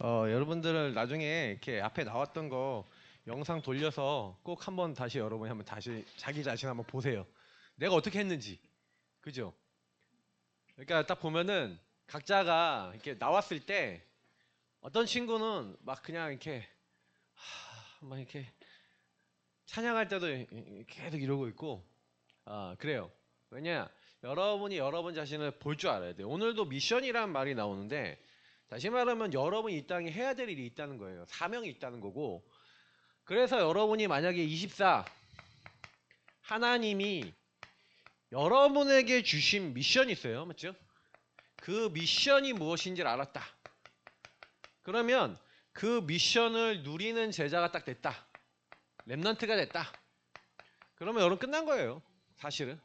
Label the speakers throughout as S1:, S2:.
S1: 여러분들은 나중에 이렇게 앞에 나왔던 거 영상 돌려서 꼭 한번 다시 여러분이 한번 다시 자기 자신 한번 보세요. 내가 어떻게 했는지. 그죠? 그러니까 딱 보면은 각자가 이렇게 나왔을 때 어떤 친구는 막 그냥 이렇게 막 이렇게 찬양할 때도 계속 이러고 있고 그래요. 왜냐? 여러분이 여러분 자신을 볼 줄 알아야 돼요. 오늘도 미션이란 말이 나오는데 다시 말하면 여러분이 이 땅에 해야 될 일이 있다는 거예요. 사명이 있다는 거고. 그래서 여러분이 만약에 24 하나님이 여러분에게 주신 미션이 있어요. 맞죠? 그 미션이 무엇인지를 알았다. 그러면 그 미션을 누리는 제자가 딱 됐다. 렘넌트가 됐다. 그러면 여러분 끝난 거예요. 사실은.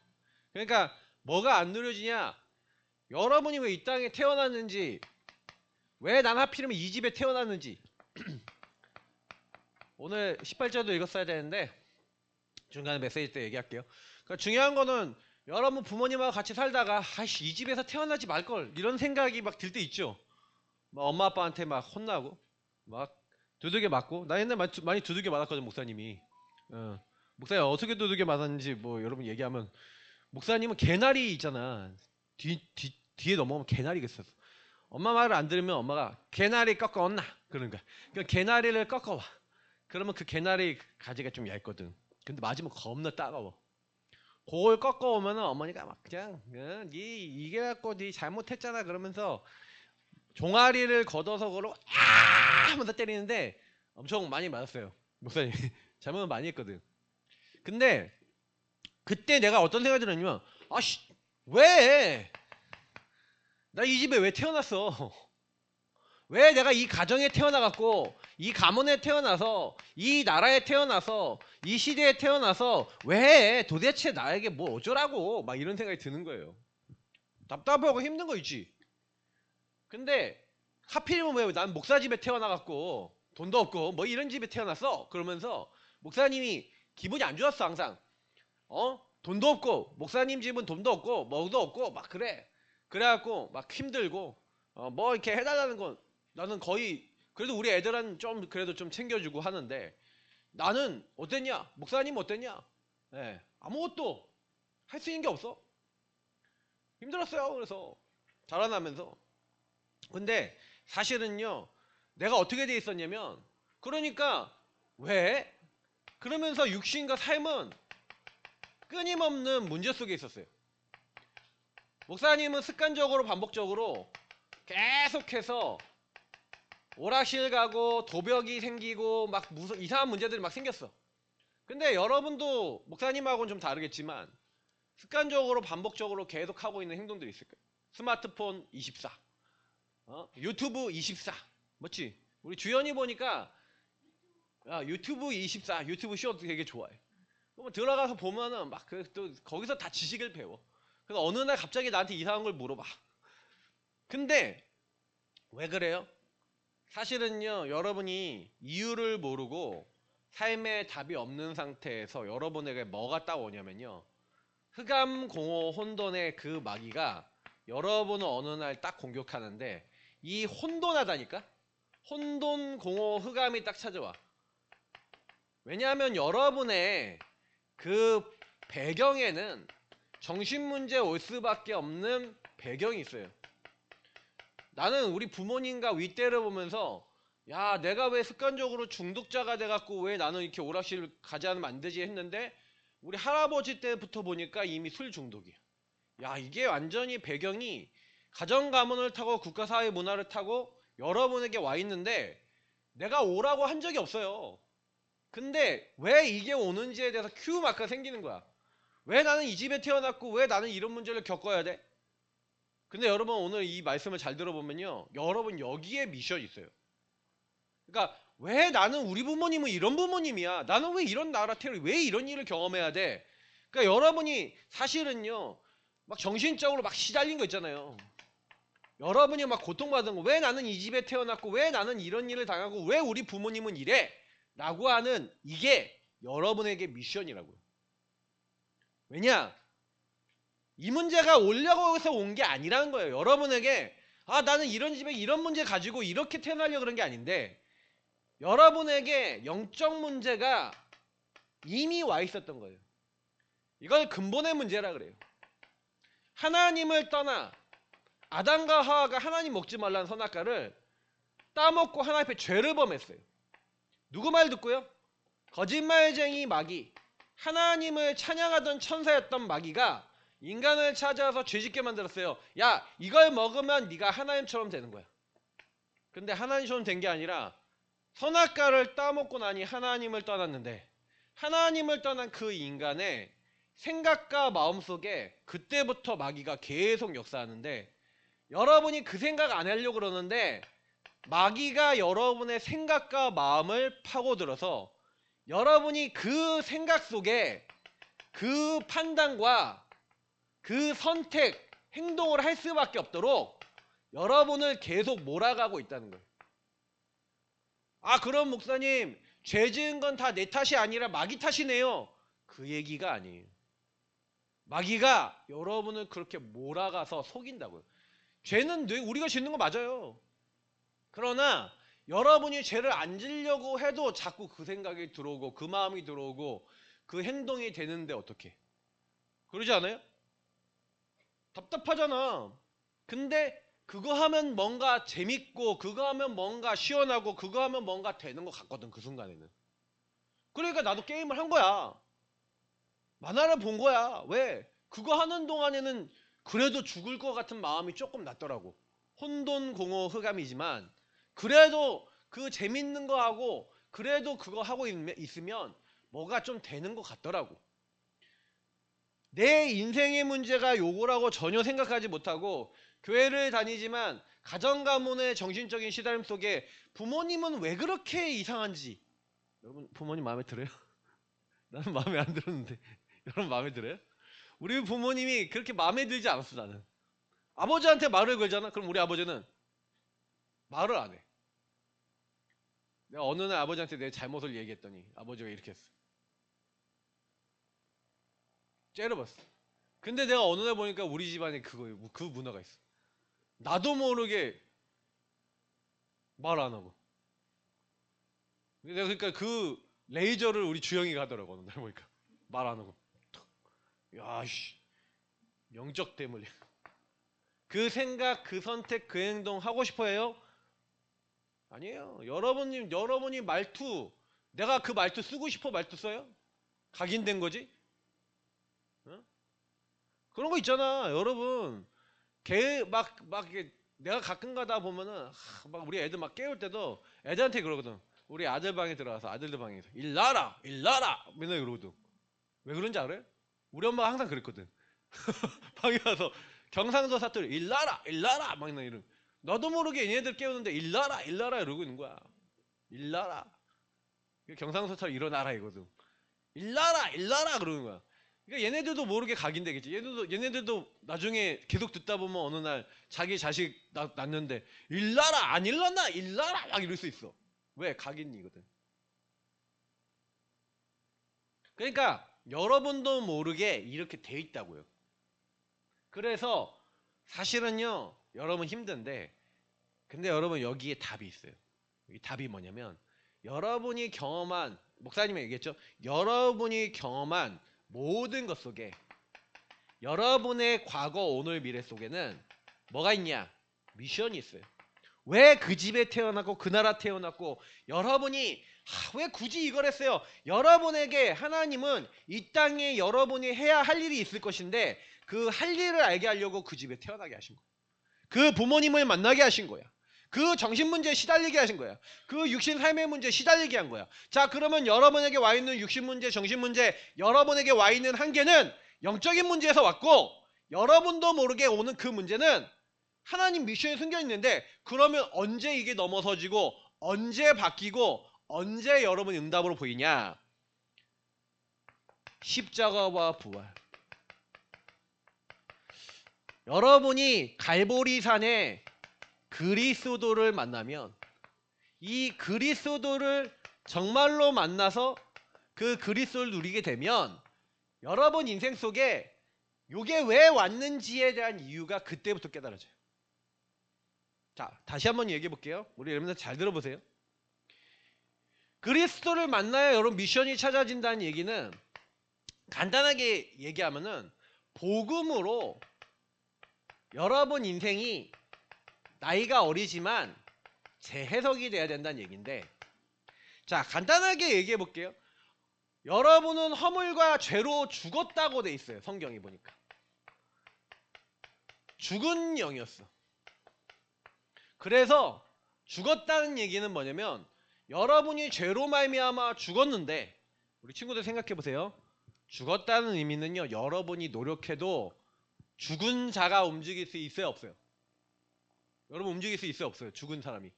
S1: 그러니까 뭐가 안 누려지냐? 여러분이 왜 이 땅에 태어났는지, 왜 난 하필이면 이 집에 태어났는지. 오늘 18절도 읽었어야 되는데 중간에 메시지 때 얘기할게요. 그러니까 중요한 거는 여러분 부모님하고 같이 살다가 아이씨 이 집에서 태어나지 말걸 이런 생각이 막 들 때 있죠. 막 엄마 아빠한테 막 혼나고 막 두들겨 맞고. 나 옛날에 많이 두들겨 맞았거든. 목사님이. 목사님 어떻게 두들겨 맞았는지 뭐 여러분 얘기하면, 목사님은 개나리 있잖아. 뒤에 넘어가면 개나리가 있었어. 엄마 말을 안 들으면 엄마가 개나리 꺾어왔나 그런 거야. 그러니까 개나리를 꺾어와. 그러면 그 개나리 가지가 좀 얇거든. 근데 맞으면 겁나 따가워. 그걸 꺾어오면은 어머니가 막 그냥 이게 갖고 네 잘못했잖아 그러면서 종아리를 걷어서 그러고 하면서 때리는데 엄청 많이 맞았어요. 목사님 잘못은 많이 했거든. 근데 그때 내가 어떤 생각이 들었냐면 아씨 왜 나 이 집에 왜 태어났어? 왜 내가 이 가정에 태어나갖고 이 가문에 태어나서 이 나라에 태어나서 이 시대에 태어나서 왜 도대체 나에게 뭐 어쩌라고 막 이런 생각이 드는 거예요. 답답하고 힘든 거 있지. 근데 하필이면 왜 난 목사 집에 태어나갖고 돈도 없고 뭐 이런 집에 태어났어? 그러면서 목사님이 기분이 안 좋았어 항상. 돈도 없고 목사님 집은 돈도 없고 뭐도 없고 막 그래. 그래갖고 막 힘들고 뭐 이렇게 해달라는 건 나는 거의 그래도 우리 애들은 좀 그래도 좀 챙겨주고 하는데 나는 어땠냐? 목사님 어땠냐? 예, 아무것도 할 수 있는 게 없어. 힘들었어요. 그래서 자라나면서. 근데 사실은요 내가 어떻게 돼 있었냐면 그러니까 왜? 그러면서 육신과 삶은 끊임없는 문제 속에 있었어요. 목사님은 습관적으로 반복적으로 계속해서 오락실 가고 도벽이 생기고 막 무슨 이상한 문제들이 막 생겼어. 근데 여러분도 목사님하고는 좀 다르겠지만 습관적으로 반복적으로 계속 하고 있는 행동들이 있을 거예요. 스마트폰 24, 유튜브 24, 맞지? 우리 주연이 보니까 유튜브 24, 유튜브 쇼트 되게 좋아해. 그럼 들어가서 보면은 막 또 거기서 다 지식을 배워. 그래서 어느 날 갑자기 나한테 이상한 걸 물어봐. 근데 왜 그래요? 사실은요 여러분이 이유를 모르고 삶의 답이 없는 상태에서 여러분에게 뭐가 딱 오냐면요 흑암 공허 혼돈의 그 마귀가 여러분을 어느 날 딱 공격하는데 이 혼돈하다니까. 혼돈 공허 흑암이 딱 찾아와. 왜냐하면 여러분의 그 배경에는 정신문제 올 수밖에 없는 배경이 있어요. 나는 우리 부모님과 윗대를 보면서 야 내가 왜 습관적으로 중독자가 돼갖고 왜 나는 이렇게 오락실 가지 않으면 안 되지 했는데 우리 할아버지 때부터 보니까 이미 술 중독이야. 야 이게 완전히 배경이 가정 가문을 타고 국가 사회 문화를 타고 여러분에게 와 있는데 내가 오라고 한 적이 없어요. 근데 왜 이게 오는지에 대해서 큐 마크가 생기는 거야. 왜 나는 이 집에 태어났고 왜 나는 이런 문제를 겪어야 돼? 근데 여러분 오늘 이 말씀을 잘 들어보면요 여러분 여기에 미션이 있어요. 그러니까 왜 나는 우리 부모님은 이런 부모님이야, 나는 왜 이런 나라 태어나 왜 이런 일을 경험해야 돼? 그러니까 여러분이 사실은요 막 정신적으로 막 시달린 거 있잖아요. 여러분이 막 고통받은 거, 왜 나는 이 집에 태어났고 왜 나는 이런 일을 당하고 왜 우리 부모님은 이래 라고 하는 이게 여러분에게 미션이라고요. 왜냐? 이 문제가 오려고 해서 온 게 아니라는 거예요. 여러분에게 아, 나는 이런 집에 이런 문제 가지고 이렇게 태어나려고 그런 게 아닌데, 여러분에게 영적 문제가 이미 와 있었던 거예요. 이걸 근본의 문제라 그래요. 하나님을 떠나 아담과 하와가 하나님 먹지 말라는 선악과를 따먹고 하나님 앞에 죄를 범했어요. 누구 말 듣고요? 거짓말쟁이 마귀, 하나님을 찬양하던 천사였던 마귀가 인간을 찾아서 죄짓게 만들었어요. 야, 이걸 먹으면 네가 하나님처럼 되는 거야. 근데 하나님처럼 된 게 아니라 선악과를 따먹고 나니 하나님을 떠났는데, 하나님을 떠난 그 인간의 생각과 마음속에 그때부터 마귀가 계속 역사하는데, 여러분이 그 생각 안 하려고 그러는데 마귀가 여러분의 생각과 마음을 파고들어서 여러분이 그 생각 속에 그 판단과 그 선택, 행동을 할 수밖에 없도록 여러분을 계속 몰아가고 있다는 거예요. 아, 그럼 목사님, 죄 지은 건 다 내 탓이 아니라 마귀 탓이네요. 그 얘기가 아니에요. 마귀가 여러분을 그렇게 몰아가서 속인다고요. 죄는 우리가 짓는 거 맞아요. 그러나 여러분이 죄를 안 지려고 해도 자꾸 그 생각이 들어오고 그 마음이 들어오고 그 행동이 되는데 어떡해? 그러지 않아요? 답답하잖아. 근데 그거 하면 뭔가 재밌고 그거 하면 뭔가 시원하고 그거 하면 뭔가 되는 것 같거든, 그 순간에는. 그러니까 나도 게임을 한 거야. 만화를 본 거야. 왜? 그거 하는 동안에는 그래도 죽을 것 같은 마음이 조금 났더라고. 혼돈공허 흑암이지만 그래도 그 재밌는 거 하고 그래도 그거 하고 있으면 뭐가 좀 되는 것 같더라고. 내 인생의 문제가 요거라고 전혀 생각하지 못하고 교회를 다니지만 가정 가문의 정신적인 시달림 속에 부모님은 왜 그렇게 이상한지. 여러분 부모님 마음에 들어요? 나는 마음에 안 들었는데 여러분 마음에 들어요? 우리 부모님이 그렇게 마음에 들지 않았어. 나는 아버지한테 말을 걸잖아. 그럼 우리 아버지는 말을 안 해. 내가 어느 날 아버지한테 내 잘못을 얘기했더니 아버지가 이렇게 했어. 째려봤어. 근데 내가 어느 날 보니까 우리 집안에 그 문화가 있어. 나도 모르게 말 안 하고. 내가 그러니까 그 레이저를 우리 주영이가 하더라고. 어느 날 보니까 말 안 하고. 야씨, 영적 대물이. 그 생각, 그 선택, 그 행동 하고 싶어해요? 아니에요. 여러분이 말투, 내가 그 말투 쓰고 싶어 말투 써요? 각인된 거지? 어? 그런 거 있잖아, 여러분. 이렇게 내가 가끔 가다 보면은, 막 우리 애들 막 깨울 때도 애들한테 그러거든. 우리 아들 방에 들어가서 아들들 방에서 일나라! 일나라! 맨날 그러거든. 왜 그런지 알아요? 우리 엄마가 항상 그랬거든. 방에 가서 경상도 사투리 일나라! 일나라! 막 이런. 너도 모르게 얘네들 깨우는데 일나라! 일나라! 이러고 있는 거야. 일나라. 경상도처럼 일어나라 이거든. 일나라! 일나라! 그러는 거야. 그러니까 얘네들도 모르게 각인되겠지. 얘네들도 나중에 계속 듣다 보면 어느 날 자기 자식 낳는데 일나라! 안 일어나! 일나라! 막 이럴 수 있어. 왜? 각인이거든. 그러니까 여러분도 모르게 이렇게 돼 있다고요. 그래서 사실은요, 여러분 힘든데, 근데 여러분 여기에 답이 있어요. 이 답이 뭐냐면, 여러분이 경험한, 목사님이 얘기했죠? 여러분이 경험한 모든 것 속에 여러분의 과거, 오늘, 미래 속에는 뭐가 있냐? 미션이 있어요. 왜 그 집에 태어났고 그 나라 태어났고 여러분이 왜 굳이 이걸 했어요? 여러분에게 하나님은 이 땅에 여러분이 해야 할 일이 있을 것인데 그 할 일을 알게 하려고 그 집에 태어나게 하신 거예요. 그 부모님을 만나게 하신 거야. 그 정신 문제에 시달리게 하신 거야. 그 육신 삶의 문제에 시달리게 한 거야. 자, 그러면 여러분에게 와 있는 육신 문제, 정신 문제, 여러분에게 와 있는 한계는 영적인 문제에서 왔고 여러분도 모르게 오는 그 문제는 하나님 미션이 숨겨 있는데 그러면 언제 이게 넘어서지고 언제 바뀌고 언제 여러분이 응답으로 보이냐? 십자가와 부활. 여러분이 갈보리산에 그리스도를 만나면 이 그리스도를 정말로 만나서 그 그리스도를 누리게 되면 여러분 인생 속에 이게 왜 왔는지에 대한 이유가 그때부터 깨달아져요. 자, 다시 한번 얘기해 볼게요. 우리 여러분들 잘 들어보세요. 그리스도를 만나야 여러분 미션이 찾아진다는 얘기는 간단하게 얘기하면은 복음으로 여러분 인생이 나이가 어리지만 재해석이 돼야 된다는 얘기인데, 자, 간단하게 얘기해 볼게요. 여러분은 허물과 죄로 죽었다고 돼 있어요. 성경이 보니까 죽은 영이었어. 그래서 죽었다는 얘기는 뭐냐면 여러분이 죄로 말미암아 죽었는데, 우리 친구들 생각해 보세요. 죽었다는 의미는요, 여러분이 노력해도 죽은 자가 움직일 수 있어요, 없어요? 여러분 움직일 수 있어요, 없어요? 죽은 사람이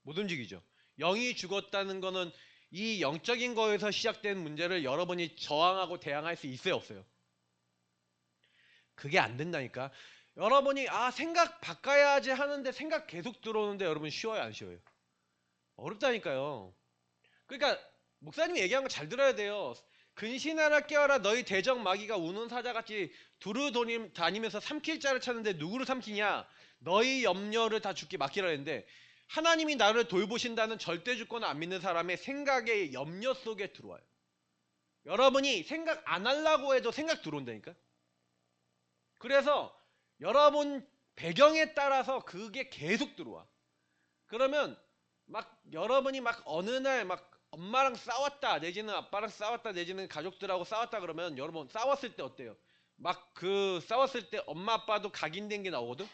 S1: 못 움직이죠. 영이 죽었다는 거는 이 영적인 거에서 시작된 문제를 여러분이 저항하고 대항할 수 있어요, 없어요? 그게 안 된다니까. 여러분이 생각 바꿔야지 하는데 생각 계속 들어오는데 여러분 쉬워요, 안 쉬워요? 어렵다니까요. 그러니까 목사님이 얘기한 거 잘 들어야 돼요. 근신하라 깨어라 너희 대적 마귀가 우는 사자같이 두루 다니면서 삼킬 자를 찾는데 누구를 삼키냐? 너희 염려를 다 주께 맡기라 했는데, 하나님이 나를 돌보신다는 절대 주권을 안 믿는 사람의 생각의 염려 속에 들어와요. 여러분이 생각 안 하려고 해도 생각 들어온다니까. 그래서 여러분 배경에 따라서 그게 계속 들어와. 그러면 막 여러분이 막 어느 날 막 엄마랑 싸웠다, 내지는 아빠랑 싸웠다, 내지는 가족들하고 싸웠다 그러면 여러분 싸웠을 때 어때요? 막 그 싸웠을 때 엄마 아빠도 각인된 게 나오거든?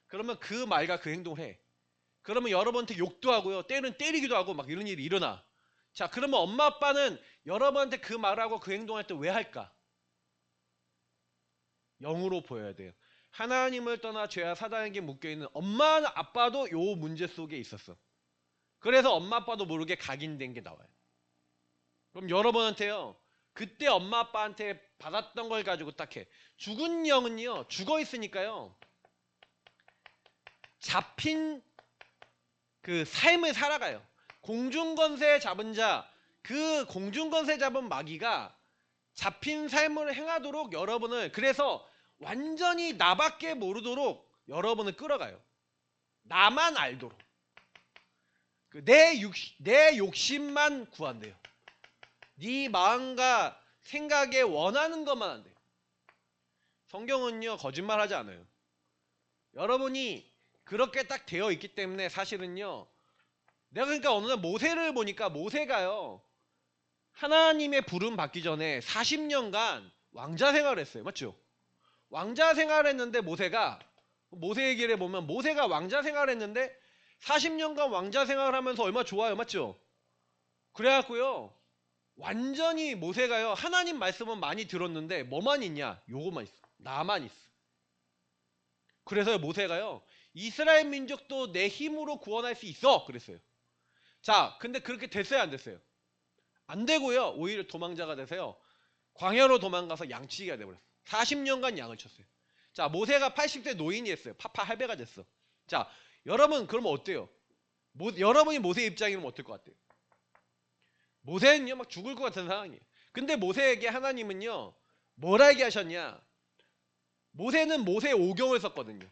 S1: 그러면 그 말과 그 행동을 해. 그러면 여러분한테 욕도 하고요, 때는 때리기도 하고 막 이런 일이 일어나. 자, 그러면 엄마 아빠는 여러분한테 그 말하고 그 행동할 때 왜 할까? 영으로 보여야 돼요. 하나님을 떠나 죄와 사단에게 묶여있는 엄마 아빠도 요 문제 속에 있었어. 그래서 엄마 아빠도 모르게 각인된 게 나와요. 그럼 여러분한테요, 그때 엄마 아빠한테 받았던 걸 가지고 딱 해. 죽은 영은요, 죽어 있으니까요, 잡힌 그 삶을 살아가요. 공중권세 잡은 자, 그 공중권세 잡은 마귀가 잡힌 삶을 행하도록 여러분을, 그래서 완전히 나밖에 모르도록 여러분을 끌어가요. 나만 알도록. 내 욕심만 구한대요. 네 마음과 생각에 원하는 것만 한대요. 성경은요, 거짓말하지 않아요. 여러분이 그렇게 딱 되어 있기 때문에 사실은요, 내가 그러니까 어느 날 모세를 보니까 모세가요, 하나님의 부름 받기 전에 40년간 왕자 생활을 했어요. 맞죠? 왕자 생활을 했는데 모세 얘기를 해보면 모세가 왕자 생활을 했는데 40년간 왕자 생활을 하면서 얼마나 좋아요. 맞죠? 그래갖고요, 완전히 모세가요, 하나님 말씀은 많이 들었는데 뭐만 있냐? 요거만 있어. 나만 있어. 그래서 모세가요, 이스라엘 민족도 내 힘으로 구원할 수 있어 그랬어요. 자, 근데 그렇게 됐어요, 안 됐어요? 안 되고요, 오히려 도망자가 돼서요, 광야로 도망가서 양치기가 돼버렸어요. 40년간 양을 쳤어요. 자, 모세가 80세 노인이 됐어요. 파파 할배가 됐어. 자, 여러분 그러면 어때요? 여러분이 모세 입장이면 어떨 것 같아요? 모세는요, 막 죽을 것 같은 상황이에요. 근데 모세에게 하나님은요, 뭐라 얘기하셨냐? 모세는 모세 오경을 썼거든요.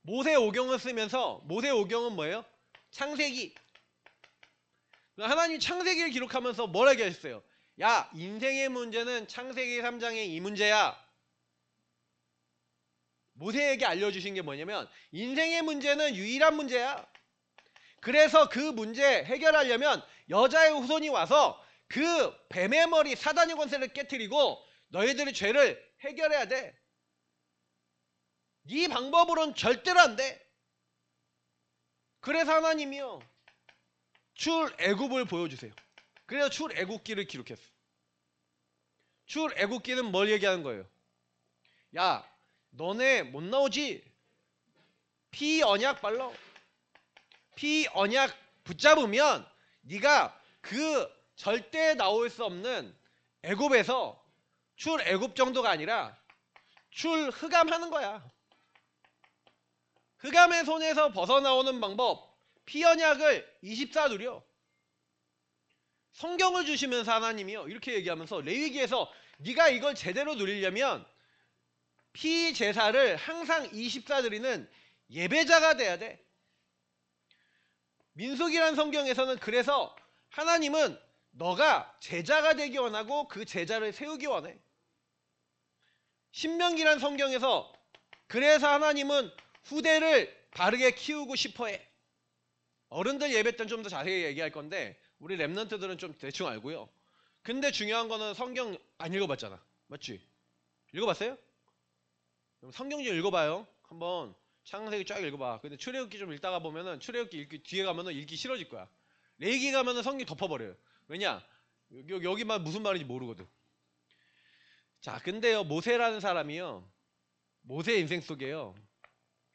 S1: 모세 오경을 쓰면서, 모세 오경은 뭐예요? 창세기. 하나님이 창세기를 기록하면서 뭐라 얘기하셨어요? 야, 인생의 문제는 창세기 3장의 이 문제야. 모세에게 알려주신 게 뭐냐면 인생의 문제는 유일한 문제야. 그래서 그 문제 해결하려면 여자의 후손이 와서 그 뱀의 머리 사단의 권세를 깨트리고 너희들의 죄를 해결해야 돼. 네 방법으로는 절대로 안 돼. 그래서 하나님이요, 출애굽을 보여주세요. 그래서 출애굽기를 기록했어. 출애굽기는 뭘 얘기하는 거예요? 야, 너네 못 나오지? 피 언약 발라. 피 언약 붙잡으면 네가 그 절대 나올 수 없는 애굽에서 출애굽 정도가 아니라 출흑암하는 거야. 흑암의 손에서 벗어나오는 방법, 피 언약을 24 누려. 성경을 주시면서 하나님이요, 이렇게 얘기하면서 레위기에서 네가 이걸 제대로 누리려면 피 제사를 항상 24 드리는 예배자가 돼야 돼. 민수기란 성경에서는 그래서 하나님은 너가 제자가 되기 원하고 그 제자를 세우기 원해. 신명기란 성경에서 그래서 하나님은 후대를 바르게 키우고 싶어해. 어른들 예배 때는 좀 더 자세히 얘기할 건데 우리 랩런트들은 좀 대충 알고요. 근데 중요한 거는 성경 안 읽어봤잖아. 맞지? 읽어봤어요? 그럼 성경 좀 읽어봐요. 한번 창세기 쫙 읽어봐. 근데 출애굽기 좀 읽다가 보면은 출애굽기 읽기 뒤에 가면은 읽기 싫어질 거야. 레위기 가면은 성경 덮어버려요. 왜냐? 여기만 무슨 말인지 모르거든. 자, 근데요 모세라는 사람이요. 모세 인생 속에요.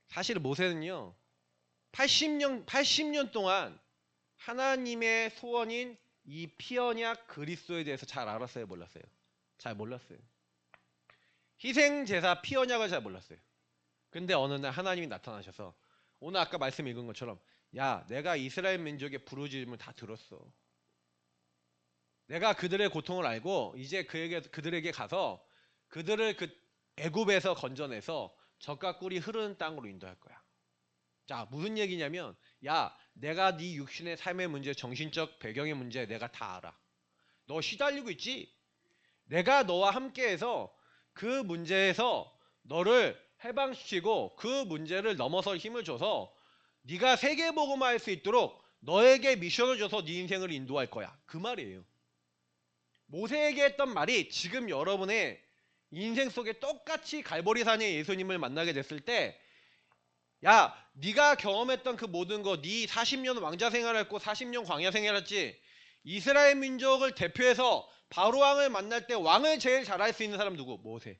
S1: 사실 모세는요 80년 동안 하나님의 소원인 이 피언약 그리스도에 대해서 잘 알았어요, 몰랐어요? 잘 몰랐어요. 희생제사 피언약을 잘 몰랐어요. 근데 어느 날 하나님이 나타나셔서 오늘 아까 말씀 읽은 것처럼 야, 내가 이스라엘 민족의 부르짖음을 다 들었어. 내가 그들의 고통을 알고 이제 그들에게 가서 그들을 그 애굽에서 건져내서 젖과 꿀이 흐르는 땅으로 인도할 거야. 자, 무슨 얘기냐면 야, 내가 네 육신의 삶의 문제, 정신적 배경의 문제 내가 다 알아. 너 시달리고 있지? 내가 너와 함께해서 그 문제에서 너를 해방시키고 그 문제를 넘어설 힘을 줘서 네가 세계복음화할 수 있도록 너에게 미션을 줘서 네 인생을 인도할 거야. 그 말이에요. 모세에게 했던 말이 지금 여러분의 인생 속에 똑같이 갈보리산의 예수님을 만나게 됐을 때 야, 네가 경험했던 그 모든 거, 네 40년 왕자 생활했고 40년 광야 생활했지. 이스라엘 민족을 대표해서 바로왕을 만날 때 왕을 제일 잘할 수 있는 사람 누구? 모세.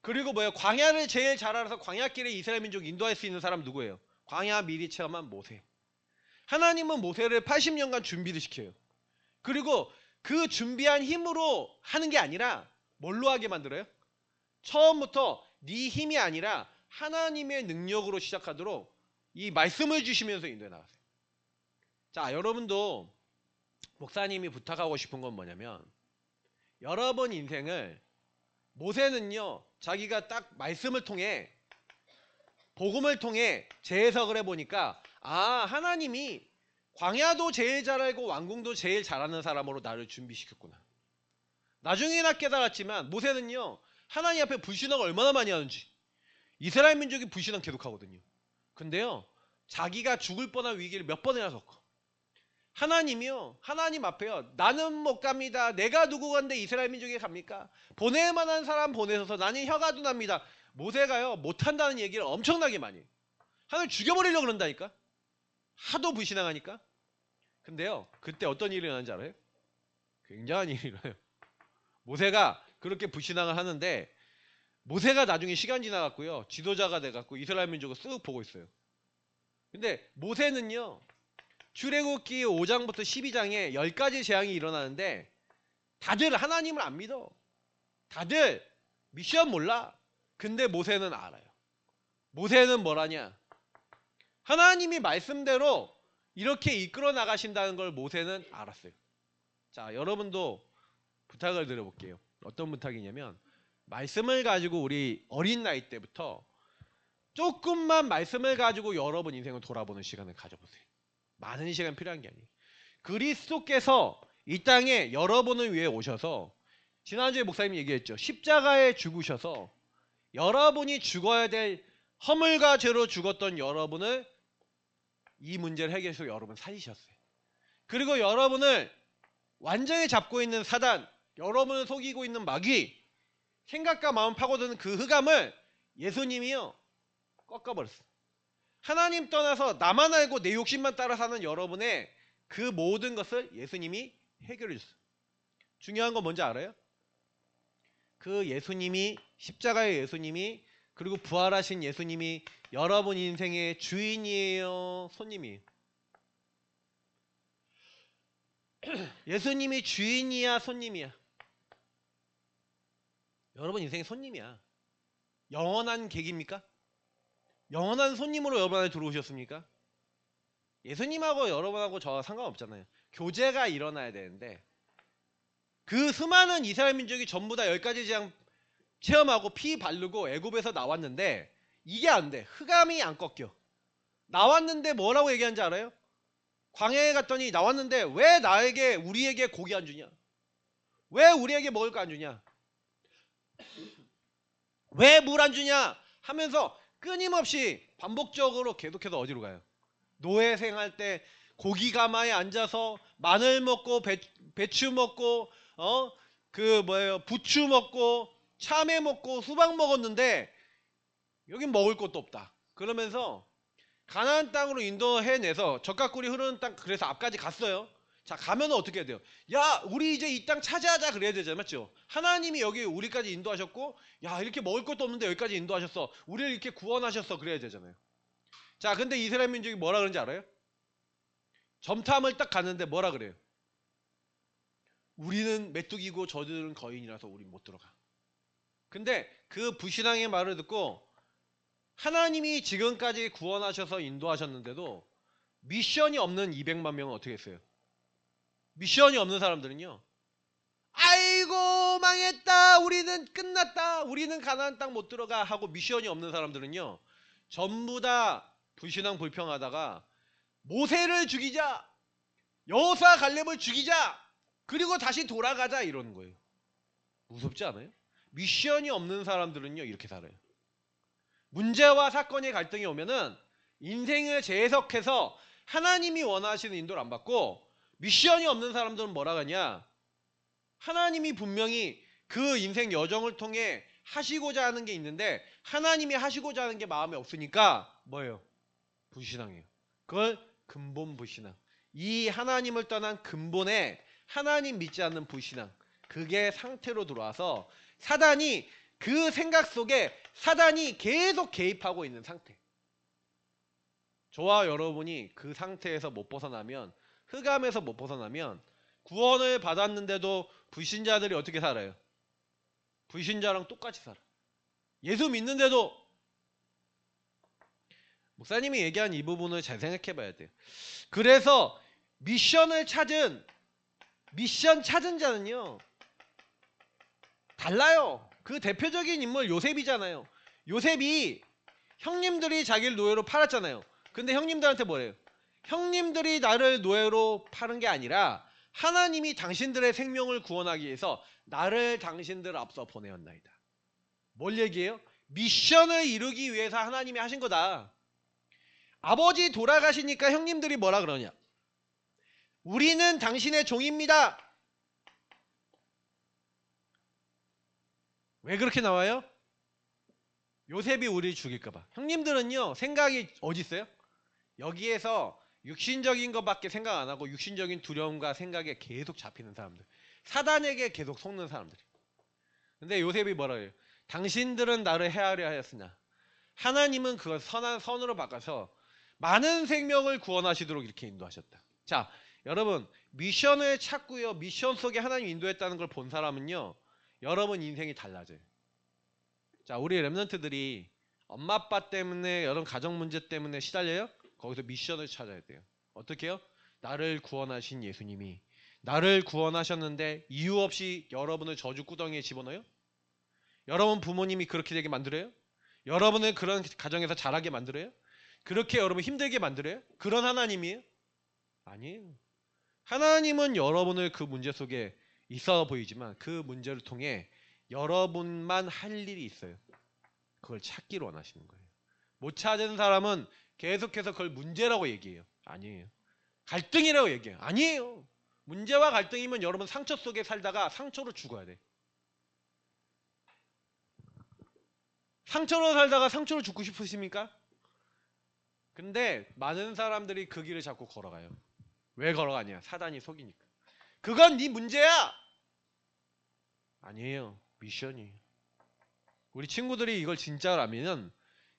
S1: 그리고 뭐예요? 광야를 제일 잘 알아서 광야길에 이스라엘 민족 인도할 수 있는 사람 누구예요? 광야 미리 체험한 모세. 하나님은 모세를 80년간 준비를 시켜요. 그리고 그 준비한 힘으로 하는 게 아니라 뭘로 하게 만들어요? 처음부터 네 힘이 아니라 하나님의 능력으로 시작하도록 이 말씀을 주시면서 인도해 나가세요. 자, 여러분도 목사님이 부탁하고 싶은 건 뭐냐면 여러분 인생을 모세는요 자기가 딱 말씀을 통해 복음을 통해 재해석을 해보니까 아, 하나님이 광야도 제일 잘 알고 왕궁도 제일 잘하는 사람으로 나를 준비시켰구나. 나중에 나 깨달았지만 모세는요 하나님 앞에 불신앙을 얼마나 많이 하는지. 이스라엘 민족이 불신앙 계속하거든요. 근데요 자기가 죽을 뻔한 위기를 몇 번이나 겪어. 하나님이요 하나님 앞에요 나는 못 갑니다. 내가 누구건데 이스라엘 민족에 갑니까? 보낼 만한 사람 보내셔서 나는 혀가 둔합니다. 모세가요 못한다는 얘기를 엄청나게 많이 해요. 하나님 죽여버리려고 그런다니까. 하도 불신앙하니까. 근데요 그때 어떤 일이 일어나는지 알아요? 굉장한 일이 일어나요. 모세가 그렇게 불신앙을 하는데 모세가 나중에 시간 지나갔고요 지도자가 돼갖고 이스라엘 민족을 쓱 보고 있어요. 근데 모세는요 출애굽기 5장부터 12장에 10가지 재앙이 일어나는데 다들 하나님을 안 믿어. 다들 미션 몰라. 근데 모세는 알아요. 모세는 뭐라냐? 하나님이 말씀대로 이렇게 이끌어 나가신다는 걸 모세는 알았어요. 자, 여러분도 부탁을 드려볼게요. 어떤 부탁이냐면 말씀을 가지고 우리 어린 나이 때부터 조금만 말씀을 가지고 여러분 인생을 돌아보는 시간을 가져보세요. 많은 시간 필요한 게 아니에요. 그리스도께서 이 땅에 여러분을 위해 오셔서 지난주에 목사님이 얘기했죠. 십자가에 죽으셔서 여러분이 죽어야 될 허물과 죄로 죽었던 여러분을 이 문제를 해결해서 여러분 살리셨어요. 그리고 여러분을 완전히 잡고 있는 사단, 여러분을 속이고 있는 마귀, 생각과 마음 파고드는 그 흑암을 예수님이요 꺾어버렸어요. 하나님 떠나서 나만 알고 내 욕심만 따라 사는 여러분의 그 모든 것을 예수님이 해결해 줬어요. 중요한 건 뭔지 알아요? 그 예수님이 십자가의 예수님이 그리고 부활하신 예수님이 여러분 인생의 주인이에요, 손님이에요? 예수님이 주인이야, 손님이야? 여러분 인생의 손님이야. 영원한 객입니까? 영원한 손님으로 여러분 안에 들어오셨습니까? 예수님하고 여러분하고 저와 상관없잖아요. 교제가 일어나야 되는데 그 수많은 이스라엘 민족이 전부 다 10가지 재앙 체험하고 피 바르고 애굽에서 나왔는데 이게 안 돼. 흑암이 안 꺾여. 나왔는데 뭐라고 얘기하는지 알아요? 광야에 갔더니 나왔는데 왜 나에게 우리에게 고기 안 주냐? 왜 우리에게 먹을 거 안 주냐? 왜 물 안 주냐? 하면서 끊임없이 반복적으로 계속해서 어디로 가요? 노예 생활 때 고기 가마에 앉아서 마늘 먹고 배추 먹고 부추 먹고 참외 먹고 수박 먹었는데 여긴 먹을 것도 없다. 그러면서 가나안 땅으로 인도해내서 젖가꿀이 흐르는 땅, 그래서 앞까지 갔어요. 자, 가면 어떻게 해야 돼요? 야, 우리 이제 이 땅 차지하자 그래야 되잖아요. 맞죠? 하나님이 여기 우리까지 인도하셨고, 야, 이렇게 먹을 것도 없는데 여기까지 인도하셨어. 우리를 이렇게 구원하셨어 그래야 되잖아요. 자, 근데 이스라엘 민족이 뭐라 그러는지 알아요? 점탐을 딱 갔는데 뭐라 그래요? 우리는 메뚜기고 저들은 거인이라서 우린 못 들어가. 근데 그 불신앙의 말을 듣고 하나님이 지금까지 구원하셔서 인도하셨는데도 미션이 없는 200만 명은 어떻게 했어요? 미션이 없는 사람들은요, 아이고 망했다, 우리는 끝났다, 우리는 가나안 땅 못 들어가 하고 미션이 없는 사람들은요, 전부 다 불신앙 불평하다가 모세를 죽이자, 여호수아 갈렙을 죽이자, 그리고 다시 돌아가자 이러는 거예요. 무섭지 않아요? 미션이 없는 사람들은요 이렇게 살아요. 문제와 사건의 갈등이 오면은 인생을 재해석해서 하나님이 원하시는 인도를 안 받고, 미션이 없는 사람들은 뭐라 하냐? 하나님이 분명히 그 인생 여정을 통해 하시고자 하는 게 있는데 하나님이 하시고자 하는 게 마음에 없으니까 뭐예요? 불신앙이에요. 그걸 근본 불신앙. 이 하나님을 떠난 근본에 하나님 믿지 않는 불신앙, 그게 상태로 들어와서 사단이 그 생각 속에 사단이 계속 개입하고 있는 상태. 저와 여러분이 그 상태에서 못 벗어나면, 흑암에서 못 벗어나면 구원을 받았는데도 불신자들이 어떻게 살아요? 불신자랑 똑같이 살아. 예수 믿는데도. 목사님이 얘기한 이 부분을 잘 생각해 봐야 돼요. 그래서 미션 찾은 자는요 달라요. 그 대표적인 인물 요셉이잖아요. 요셉이 형님들이 자기를 노예로 팔았잖아요. 근데 형님들한테 뭐래요? 형님들이 나를 노예로 파는 게 아니라 하나님이 당신들의 생명을 구원하기 위해서 나를 당신들 앞서 보내었나이다. 뭘 얘기해요? 미션을 이루기 위해서 하나님이 하신 거다. 아버지 돌아가시니까 형님들이 뭐라 그러냐? 우리는 당신의 종입니다. 왜 그렇게 나와요? 요셉이 우리를 죽일까봐. 형님들은요 생각이 어디 있어요? 여기에서 육신적인 것밖에 생각 안 하고 육신적인 두려움과 생각에 계속 잡히는 사람들, 사단에게 계속 속는 사람들. 근데 요셉이 뭐라 해요? 당신들은 나를 해하려 하였으나 하나님은 그걸 선한 선으로 바꿔서 많은 생명을 구원하시도록 이렇게 인도하셨다. 자, 여러분, 미션을 찾고요, 미션 속에 하나님 인도했다는 걸 본 사람은요 여러분 인생이 달라져요. 자, 우리 랩런트들이 엄마 아빠 때문에, 여러분 가정 문제 때문에 시달려요? 거기서 미션을 찾아야 돼요. 어떻게 해요? 나를 구원하신 예수님이 나를 구원하셨는데 이유 없이 여러분을 저주구덩이에 집어넣어요? 여러분 부모님이 그렇게 되게 만들어요? 여러분을 그런 가정에서 자라게 만들어요? 그렇게 여러분 힘들게 만들어요? 그런 하나님이에요? 아니에요. 하나님은 여러분을 그 문제 속에 있어 보이지만 그 문제를 통해 여러분만 할 일이 있어요. 그걸 찾기를 원하시는 거예요. 못 찾은 사람은 계속해서 그걸 문제라고 얘기해요. 아니에요. 갈등이라고 얘기해요. 아니에요. 문제와 갈등이면 여러분 상처 속에 살다가 상처로 죽어야 돼. 상처로 살다가 상처로 죽고 싶으십니까? 근데 많은 사람들이 그 길을 자꾸 걸어가요. 왜 걸어가냐? 사단이 속이니까. 그건 네 문제야. 아니에요. 미션이에요. 우리 친구들이 이걸 진짜로 알면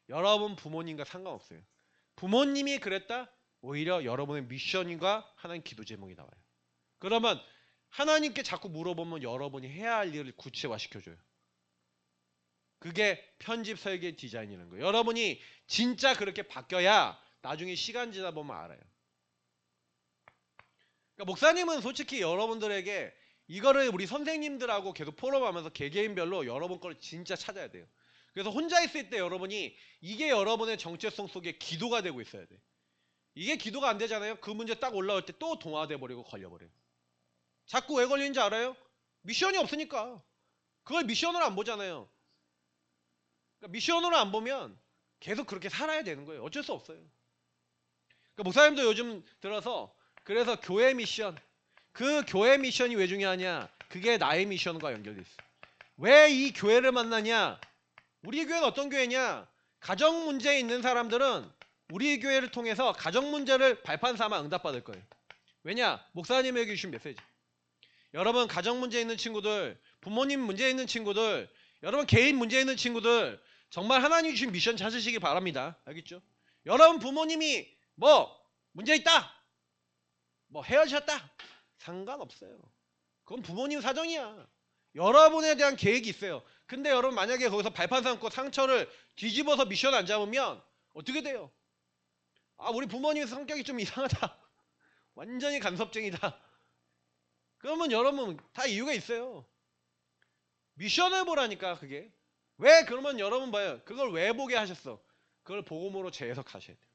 S1: 여러분 부모님과 상관없어요. 부모님이 그랬다? 오히려 여러분의 미션과 하나님 기도 제목이 나와요. 그러면 하나님께 자꾸 물어보면 여러분이 해야 할 일을 구체화시켜줘요. 그게 편집 설계 디자인이라는 거예요. 여러분이 진짜 그렇게 바뀌어야 나중에 시간 지나 보면 알아요. 그러니까 목사님은 솔직히 여러분들에게 이거를 우리 선생님들하고 계속 포럼하면서 개개인별로 여러분 걸 진짜 찾아야 돼요. 그래서 혼자 있을 때 여러분이 이게 여러분의 정체성 속에 기도가 되고 있어야 돼. 이게 기도가 안 되잖아요. 그 문제 딱 올라올 때 또 동화돼 버리고 걸려버려요. 자꾸 왜 걸리는지 알아요? 미션이 없으니까. 그걸 미션으로 안 보잖아요. 그러니까 미션으로 안 보면 계속 그렇게 살아야 되는 거예요. 어쩔 수 없어요. 그러니까 목사님도 요즘 들어서 그래서 교회 미션, 그 교회 미션이 왜 중요하냐? 그게 나의 미션과 연결돼 있어. 왜 이 교회를 만나냐? 우리 교회는 어떤 교회냐? 가정 문제에 있는 사람들은 우리 교회를 통해서 가정 문제를 발판 삼아 응답받을 거예요. 왜냐? 목사님에게 주신 메시지. 여러분 가정 문제 있는 친구들, 부모님 문제 있는 친구들, 여러분 개인 문제 있는 친구들 정말 하나님 주신 미션 찾으시기 바랍니다. 알겠죠? 여러분 부모님이 뭐 문제 있다, 뭐 헤어지셨다, 상관없어요. 그건 부모님 사정이야. 여러분에 대한 계획이 있어요. 근데 여러분 만약에 거기서 발판 삼고 상처를 뒤집어서 미션 안 잡으면 어떻게 돼요? 아, 우리 부모님 성격이 좀 이상하다. 완전히 간섭쟁이다. 그러면 여러분 다 이유가 있어요. 미션을 보라니까 그게. 왜 그러면 여러분 봐요. 그걸 왜 보게 하셨어? 그걸 복음으로 재해석하셔야 돼요.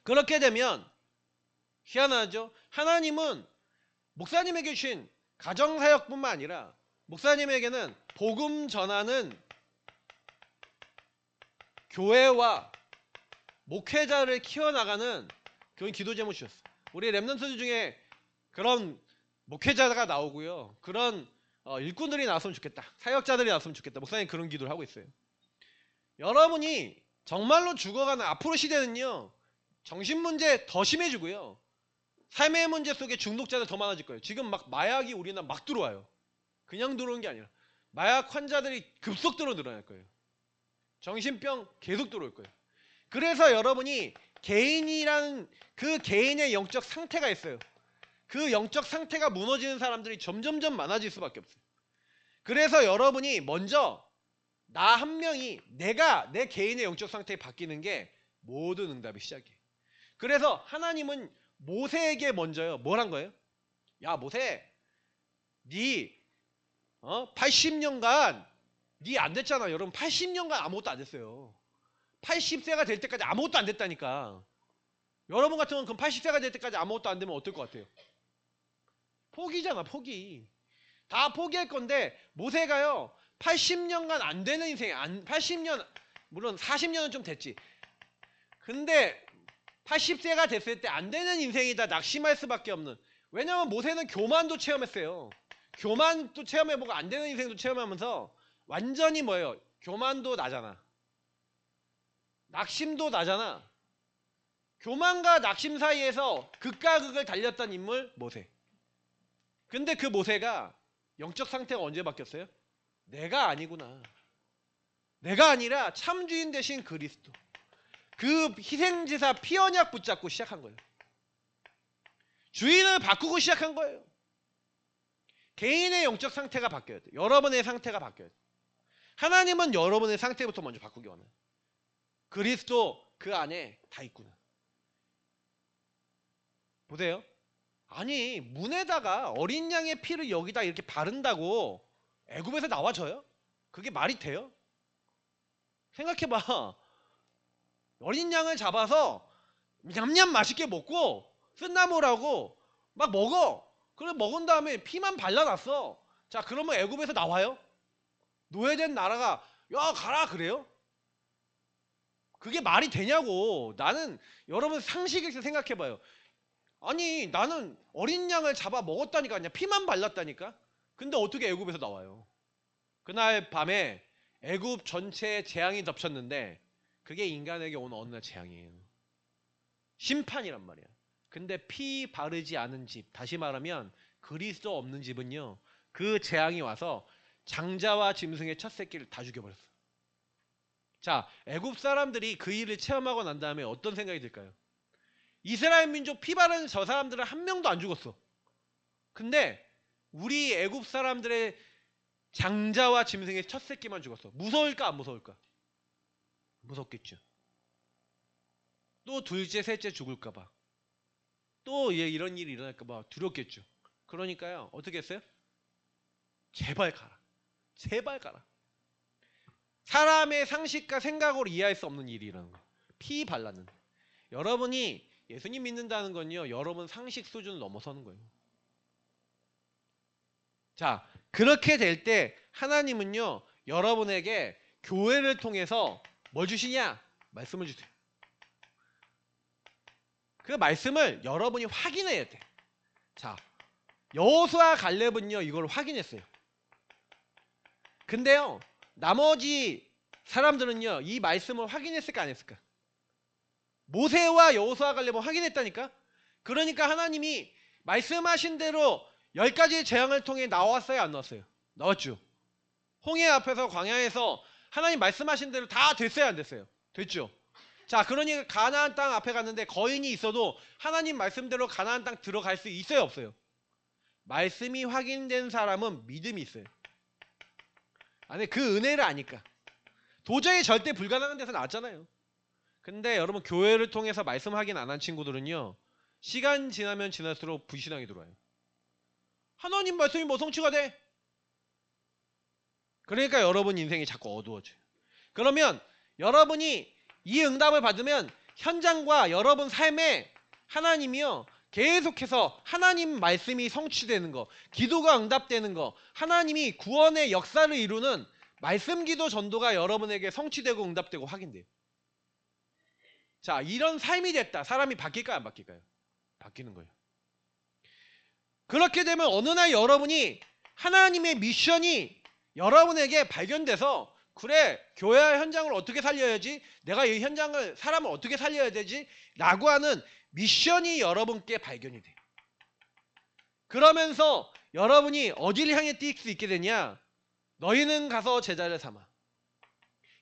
S1: 그렇게 되면 희한하죠? 하나님은 목사님에게 주신 가정사역뿐만 아니라 목사님에게는 복음 전하는 교회와 목회자를 키워나가는 그런 기도 제목 주셨어. 우리 랩런트들 중에 그런 목회자가 나오고요. 그런 일꾼들이 나왔으면 좋겠다. 사역자들이 나왔으면 좋겠다. 목사님 그런 기도를 하고 있어요. 여러분이 정말로 죽어가는 앞으로 시대는요. 정신문제 더 심해지고요. 삶의 문제 속에 중독자들 더 많아질 거예요. 지금 막 마약이 우리나라 막 들어와요. 그냥 들어오는 게 아니라 마약 환자들이 급속도로 늘어날 거예요. 정신병 계속 들어올 거예요. 그래서 여러분이 개인이라는 그 개인의 영적 상태가 있어요. 그 영적 상태가 무너지는 사람들이 점점점 많아질 수밖에 없어요. 그래서 여러분이 먼저 나 한 명이 내가 내 개인의 영적 상태에 바뀌는 게 모든 응답의 시작이에요. 그래서 하나님은 모세에게 먼저요. 뭘 한 거예요? 야 모세, 네 80년간 네 안 됐잖아. 여러분 80년간 아무것도 안 됐어요. 80세가 될 때까지 아무것도 안 됐다니까. 여러분 같으면 그럼 80세가 될 때까지 아무것도 안 되면 어떨 것 같아요? 포기잖아, 포기. 다 포기할 건데 모세가요 80년간 안 되는 인생, 80년, 물론 40년은 좀 됐지. 근데 80세가 됐을 때 안 되는 인생이다 낙심할 수밖에 없는. 왜냐면 모세는 교만도 체험했어요. 교만도 체험해보고 안 되는 인생도 체험하면서 완전히 뭐예요? 교만도 나잖아. 낙심도 나잖아. 교만과 낙심 사이에서 극과 극을 달렸던 인물 모세. 근데 그 모세가 영적 상태가 언제 바뀌었어요? 내가 아니구나. 내가 아니라 참주인 대신 그리스도. 그 희생제사 피언약 붙잡고 시작한 거예요. 주인을 바꾸고 시작한 거예요. 개인의 영적 상태가 바뀌어야 돼. 여러분의 상태가 바뀌어야 돼. 하나님은 여러분의 상태부터 먼저 바꾸기 원해요. 그리스도 그 안에 다 있구나. 보세요. 아니 문에다가 어린 양의 피를 여기다 이렇게 바른다고 애굽에서 나와져요? 그게 말이 돼요? 생각해봐. 어린 양을 잡아서 냠냠 맛있게 먹고 쓴나물하고 막 먹어. 그래 먹은 다음에 피만 발라놨어. 자 그러면 애굽에서 나와요? 노예된 나라가 야 가라 그래요? 그게 말이 되냐고. 나는 여러분 상식에서 생각해봐요. 아니 나는 어린 양을 잡아 먹었다니까. 그냥 피만 발랐다니까. 근데 어떻게 애굽에서 나와요? 그날 밤에 애굽 전체에 재앙이 덮쳤는데 그게 인간에게 오는 어느 날 재앙이에요. 심판이란 말이야. 근데 피 바르지 않은 집, 다시 말하면 그리스도 없는 집은요, 그 재앙이 와서 장자와 짐승의 첫 새끼를 다 죽여버렸어. 자, 애굽 사람들이 그 일을 체험하고 난 다음에 어떤 생각이 들까요? 이스라엘 민족 피 바르는 저 사람들은 한 명도 안 죽었어. 근데 우리 애굽 사람들의 장자와 짐승의 첫 새끼만 죽었어. 무서울까 안 무서울까? 무섭겠죠. 또 둘째 셋째 죽을까봐, 또 이런 일이 일어날까봐 두렵겠죠. 그러니까요 어떻게 했어요? 제발 가라, 제발 가라. 사람의 상식과 생각으로 이해할 수 없는 일이라는 거예요. 피 발랐는. 여러분이 예수님 믿는다는 건요, 여러분 상식 수준을 넘어서는 거예요. 자, 그렇게 될 때 하나님은요, 여러분에게 교회를 통해서 뭘 주시냐? 말씀을 주세요. 그 말씀을 여러분이 확인해야 돼. 자, 여호수아 갈렙은요, 이걸 확인했어요. 근데요, 나머지 사람들은요, 이 말씀을 확인했을까 안 했을까? 모세와 여호수아 갈렙은 확인했다니까? 그러니까 하나님이 말씀하신 대로 10가지의 재앙을 통해 나왔어요, 안 나왔어요? 나왔죠. 홍해 앞에서 광야에서 하나님 말씀하신 대로 다 됐어요, 안 됐어요? 됐죠. 자, 그러니까 가나안 땅 앞에 갔는데 거인이 있어도 하나님 말씀대로 가나안 땅 들어갈 수 있어요, 없어요? 말씀이 확인된 사람은 믿음이 있어요. 아니, 그 은혜를 아니까. 도저히 절대 불가능한 데서 나왔잖아요. 근데 여러분, 교회를 통해서 말씀 확인 안 한 친구들은요, 시간 지나면 지날수록 불신앙이 들어와요. 하나님 말씀이 뭐 성취가 돼? 그러니까 여러분 인생이 자꾸 어두워져요. 그러면 여러분이 이 응답을 받으면 현장과 여러분 삶에 하나님이요, 계속해서 하나님 말씀이 성취되는 거, 기도가 응답되는 거, 하나님이 구원의 역사를 이루는 말씀 기도 전도가 여러분에게 성취되고 응답되고 확인돼요. 자, 이런 삶이 됐다. 사람이 바뀔까요, 안 바뀔까요? 바뀌는 거예요. 그렇게 되면 어느 날 여러분이 하나님의 미션이 여러분에게 발견돼서, 그래, 교회 현장을 어떻게 살려야지, 내가 이 현장을, 사람을 어떻게 살려야 되지 라고 하는 미션이 여러분께 발견이 돼요. 그러면서 여러분이 어디를 향해 뛸 수 있게 되냐? 너희는 가서 제자를 삼아.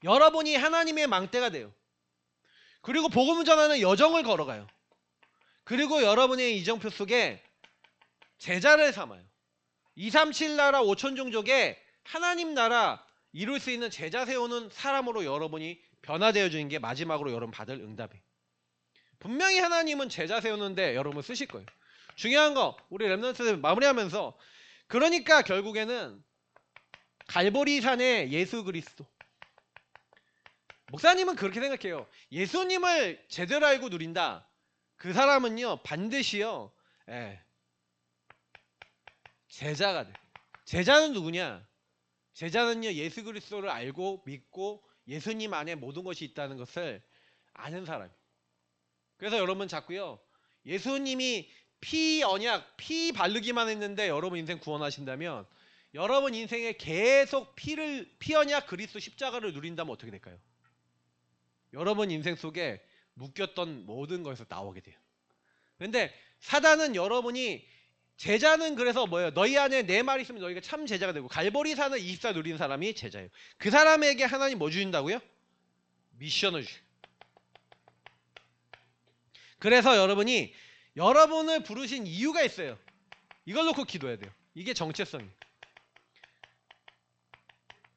S1: 여러분이 하나님의 망대가 돼요. 그리고 복음을 전하는 여정을 걸어가요. 그리고 여러분의 이정표 속에 제자를 삼아요. 237 나라 5천 종족에 하나님 나라 이룰 수 있는 제자 세우는 사람으로 여러분이 변화되어 주는 게 마지막으로 여러분 받을 응답이에요. 분명히 하나님은 제자 세우는데 여러분 쓰실 거예요. 중요한 거, 우리 랩넌트 마무리하면서, 그러니까 결국에는 갈보리산의 예수 그리스도. 목사님은 그렇게 생각해요. 예수님을 제대로 알고 누린다. 그 사람은요, 반드시요, 제자가 돼. 제자는 누구냐? 제자는요, 예수 그리스도를 알고 믿고 예수님 안에 모든 것이 있다는 것을 아는 사람이에요. 그래서 여러분 자꾸요, 예수님이 피 언약, 피 바르기만 했는데 여러분 인생 구원하신다면, 여러분 인생에 계속 피 언약 그리스도 십자가를 누린다면 어떻게 될까요? 여러분 인생 속에 묶였던 모든 것에서 나오게 돼요. 근데 사단은 여러분이, 제자는 그래서 뭐예요? 너희 안에 내 말이 있으면 너희가 참 제자가 되고, 갈보리산을 24 누리는 사람이 제자예요. 그 사람에게 하나님 뭐 주신다고요? 미션을 주셔요. 그래서 여러분이 여러분을 부르신 이유가 있어요. 이걸 놓고 기도해야 돼요. 이게 정체성이에요.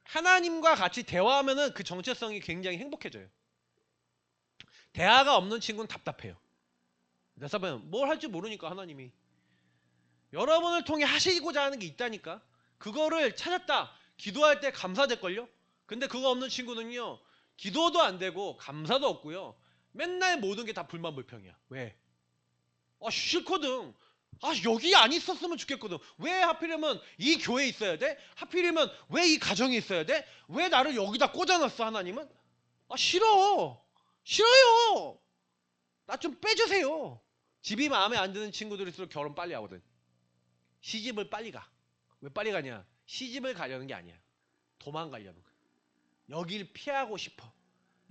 S1: 하나님과 같이 대화하면은 그 정체성이 굉장히 행복해져요. 대화가 없는 친구는 답답해요. 뭘 할지 모르니까 하나님이. 여러분을 통해 하시고자 하는 게 있다니까. 그거를 찾았다. 기도할 때 감사될걸요? 근데 그거 없는 친구는요, 기도도 안 되고 감사도 없고요, 맨날 모든 게 다 불만 불평이야. 왜? 싫거든. 여기 안 있었으면 좋겠거든. 왜 하필이면 이 교회에 있어야 돼? 하필이면 왜 이 가정에 있어야 돼? 왜 나를 여기다 꽂아놨어, 하나님은? 싫어. 싫어요. 나 좀 빼주세요. 집이 마음에 안 드는 친구들일수록 결혼 빨리 하거든. 시집을 빨리 가. 왜 빨리 가냐? 시집을 가려는 게 아니야. 도망가려는 거야. 여길 피하고 싶어.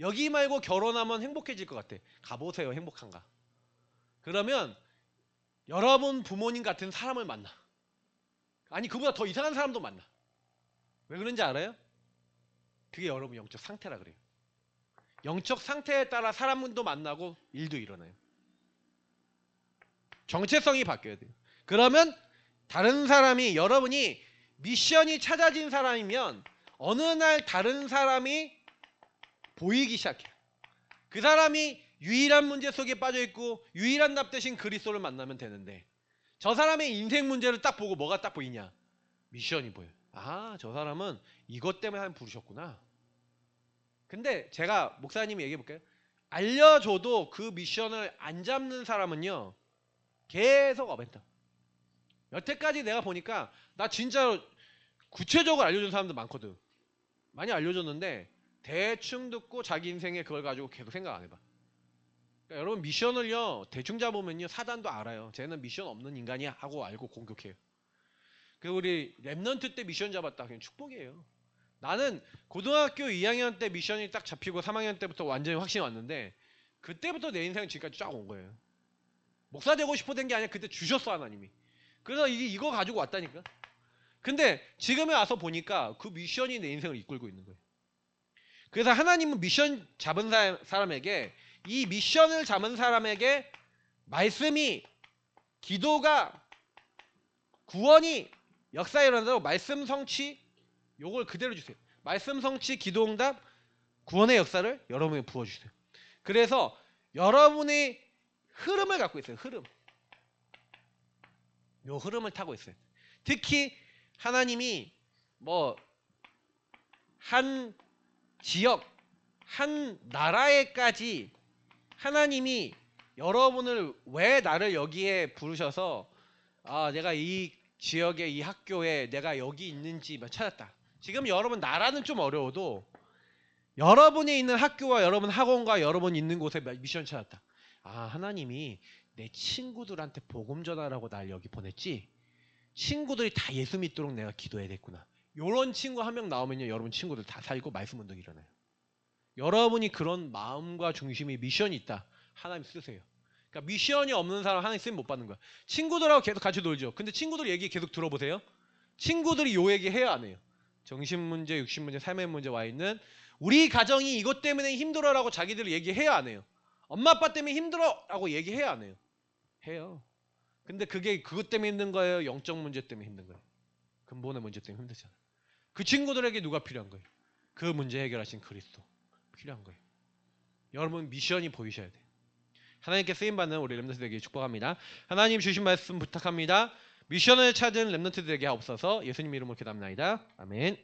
S1: 여기 말고 결혼하면 행복해질 것 같아. 가보세요. 행복한가? 그러면 여러분 부모님 같은 사람을 만나. 아니, 그보다 더 이상한 사람도 만나. 왜 그런지 알아요? 그게 여러분 영적 상태라 그래요. 영적 상태에 따라 사람도 만나고 일도 일어나요. 정체성이 바뀌어야 돼요. 그러면 다른 사람이, 여러분이 미션이 찾아진 사람이면 어느 날 다른 사람이 보이기 시작해요. 그 사람이 유일한 문제 속에 빠져있고 유일한 답 대신 그리스도를 만나면 되는데, 저 사람의 인생 문제를 딱 보고 뭐가 딱 보이냐? 미션이 보여요. 저 사람은 이것 때문에 하나님 부르셨구나. 근데 제가 목사님이 얘기해 볼까요? 알려줘도 그 미션을 안 잡는 사람은요 계속 어벤져. 여태까지 내가 보니까 나 진짜 구체적으로 알려준 사람들 많거든. 많이 알려줬는데 대충 듣고 자기 인생에 그걸 가지고 계속 생각 안 해봐. 그러니까 여러분 미션을요 대충 잡으면요 사단도 알아요. 쟤는 미션 없는 인간이야 하고 알고 공격해요. 그 우리 랩넌트 때 미션 잡았다 그냥 축복이에요. 나는 고등학교 2학년 때 미션이 딱 잡히고 3학년 때부터 완전히 확신이 왔는데 그때부터 내 인생은 지금까지 쫙 온 거예요. 목사 되고 싶어 된 게 아니라 그때 주셨어 하나님이. 그래서 이거 가지고 왔다니까. 근데 지금에 와서 보니까 그 미션이 내 인생을 이끌고 있는 거예요. 그래서 하나님은 미션 잡은 사람에게 이 미션을 잡은 사람에게 말씀이 기도가 구원이 역사에 일어나도록 말씀 성취 요걸 그대로 주세요. 말씀 성취 기도응답 구원의 역사를 여러분에게 부어주세요. 그래서 여러분의 흐름을 갖고 있어요. 흐름. 요 흐름을 타고 있어요. 특히 하나님이 뭐 한 지역, 한 나라에까지 하나님이 여러분을 왜 나를 여기에 부르셔서 내가 이 지역에 이 학교에 내가 여기 있는지 찾았다. 지금 여러분 나라는 좀 어려워도 여러분이 있는 학교와 여러분 학원과 여러분 있는 곳에 미션 찾았다. 하나님이 내 친구들한테 복음 전하라고 날 여기 보냈지. 친구들이 다 예수 믿도록 내가 기도해야겠구나. 요런 친구 한 명 나오면요 여러분 친구들 다 살고 말씀 운동이 일어나요. 여러분이 그런 마음과 중심이 미션이 있다. 하나님 쓰세요. 그러니까 미션이 없는 사람 하나님 쓰임 못 받는 거야. 친구들하고 계속 같이 놀죠. 근데 친구들 얘기 계속 들어보세요. 친구들이 요 얘기 해요 안 해요? 정신 문제, 육신 문제, 삶의 문제 와 있는 우리 가정이 이것 때문에 힘들어라고 자기들 얘기해요 안 해요? 엄마 아빠 때문에 힘들어라고 얘기해요 안 해요? 해요. 근데 그게 그것 때문에 힘든 거예요? 영적 문제 때문에 힘든 거예요? 근본의 문제 때문에 힘들잖아요. 그 친구들에게 누가 필요한 거예요? 그 문제 해결하신 그리스도 필요한 거예요. 여러분 미션이 보이셔야 돼요. 하나님께 쓰임받는 우리 렘넌트들에게 축복합니다. 하나님 주신 말씀 부탁합니다. 미션을 찾은 렘넌트들에게 하옵소서. 예수님 이름으로 기도합니다. 아멘.